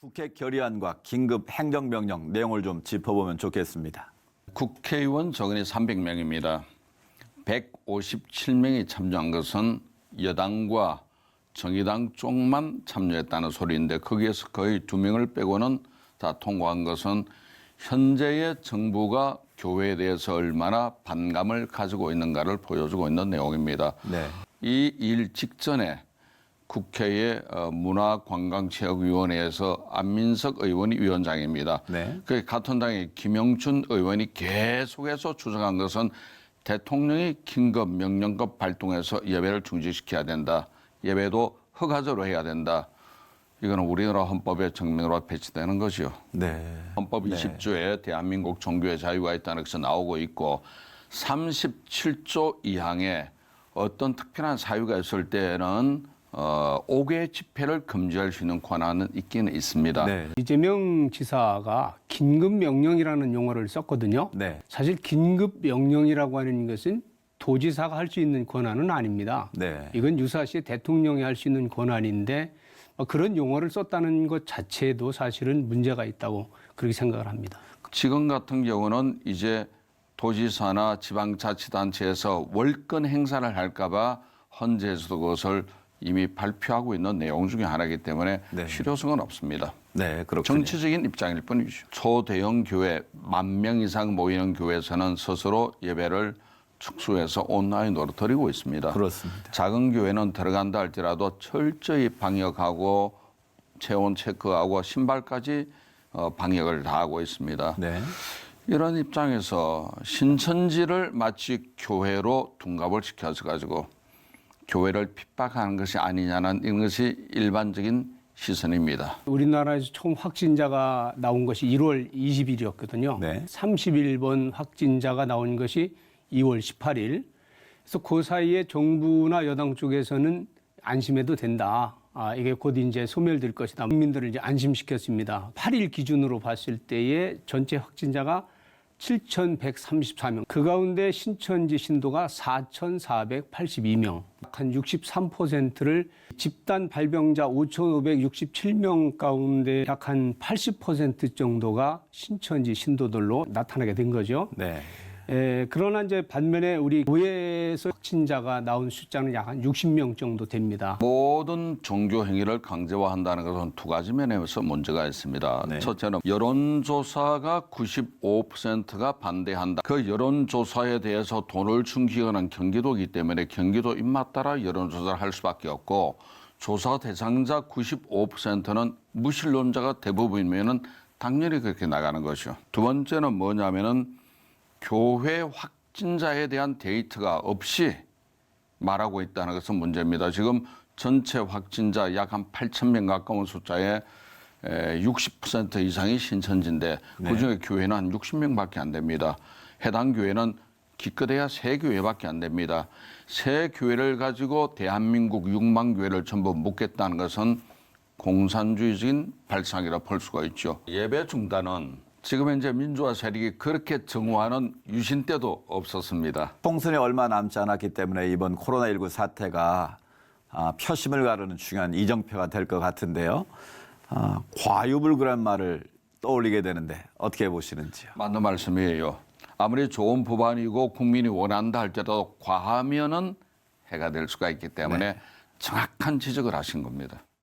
국회 결의안과 긴급 행정명령 내용을 좀 짚어보면 좋겠습니다. 국회의원 정원이 300명입니다. 157명이 참여한 것은 여당과 정의당 쪽만 참여했다는 소리인데 거기에서 거의 2명을 빼고는 다 통과한 것은 현재의 정부가 교회에 대해서 얼마나 반감을 가지고 있는가를 보여주고 있는 내용입니다. 네. 이 일 직전에 국회의 문화관광체육위원회에서 안민석 의원이 위원장입니다. 네. 그 같은 당의 김영춘 의원이 계속해서 주장한 것은 대통령이 긴급 명령급 발동해서 예배를 중지시켜야 된다. 예배도 허가제로 해야 된다. 이거는 우리나라 헌법에 정면으로 배치되는 거죠. 네. 헌법 20조에 대한민국 종교의 자유가 있다는 것이 나오고 있고 37조 2항에 어떤 특별한 사유가 있을 때는 5개 집회를 금지할 수 있는 권한은 있기는 있습니다. 네. 이재명 지사가 긴급 명령이라는 용어를 썼거든요. 네. 사실 긴급 명령이라고 하는 것은 도지사가 할 수 있는 권한은 아닙니다. 네. 이건 유사시 대통령이 할 수 있는 권한인데 그런 용어를 썼다는 것 자체도 사실은 문제가 있다고 그렇게 생각을 합니다. 지금 같은 경우는 이제 도지사나 지방자치단체에서 월권 행사를 할까봐 헌재에서도 그것을 이미 발표하고 있는 내용 중에 하나이기 때문에 네. 실효성은 없습니다. 네, 그렇군요. 정치적인 입장일 뿐이죠. 초대형 교회 10,000명 이상 모이는 교회에서는 스스로 예배를 축소해서 온라인으로 드리고 있습니다. 그렇습니다. 작은 교회는 들어간다 할지라도 철저히 방역하고 체온 체크하고 신발까지 방역을 다 하고 있습니다. 네. 이런 입장에서 신천지를 마치 교회로 둔갑을 시켜서 가지고 교회를 핍박하는 것이 아니냐는 이런 것이 일반적인 시선입니다. 우리나라에서 처음 확진자가 나온 것이 1월 20일이었거든요. 네. 31번 확진자가 나온 것이 2월 18일. 그래서 그 사이에 정부나 여당 쪽에서는 안심해도 된다. 이게 곧 이제 소멸될 것이다. 국민들을 이제 안심시켰습니다. 8일 기준으로 봤을 때의 전체 확진자가 7,134명. 그 가운데 신천지 신도가 4,482명. 한 63%를 집단 발병자 5,567명 가운데 약 한 80% 정도가 신천지 신도들로 나타나게 된 거죠. 네. 그러나 이제 반면에 우리 교회에서 확진자가 나온 숫자는 약 한 60명 정도 됩니다. 모든 종교 행위를 강제화한다는 것은 두 가지 면에서 문제가 있습니다. 네. 첫째는 여론조사가 95%가 반대한다. 그 여론조사에 대해서 돈을 준 기관은 경기도이기 때문에 경기도 입맛 따라 여론조사를 할 수밖에 없고 조사 대상자 95%는 무신론자가 대부분이면은 당연히 그렇게 나가는 것이죠. 두 번째는 뭐냐면은 교회 확진자에 대한 데이터가 없이 말하고 있다는 것은 문제입니다. 지금 전체 확진자 약 한 8,000명 가까운 숫자에 60% 이상이 신천지인데 그중에 교회는 한 60명밖에 안 됩니다. 해당 교회는 기껏해야 3교회밖에 안 됩니다. 3교회를 가지고 대한민국 6만 교회를 전부 묶겠다는 것은 공산주의적인 발상이라 볼 수가 있죠. 예배 중단은 지금 현재 민주화 세력이 그렇게 정화하는 유신 때도 없었습니다. 총선이 얼마 남지 않았기 때문에 이번 코로나19 사태가 표심을 가르는 중요한 이정표가 될 것 같은데요. 과유불급이라는 말을 떠올리게 되는데 어떻게 보시는지요? 맞는 말씀이에요. 아무리 좋은 법안이고 국민이 원한다 할지라도 과하면은 해가 될 수가 있기 때문에 정확한 지적을 하신 겁니다.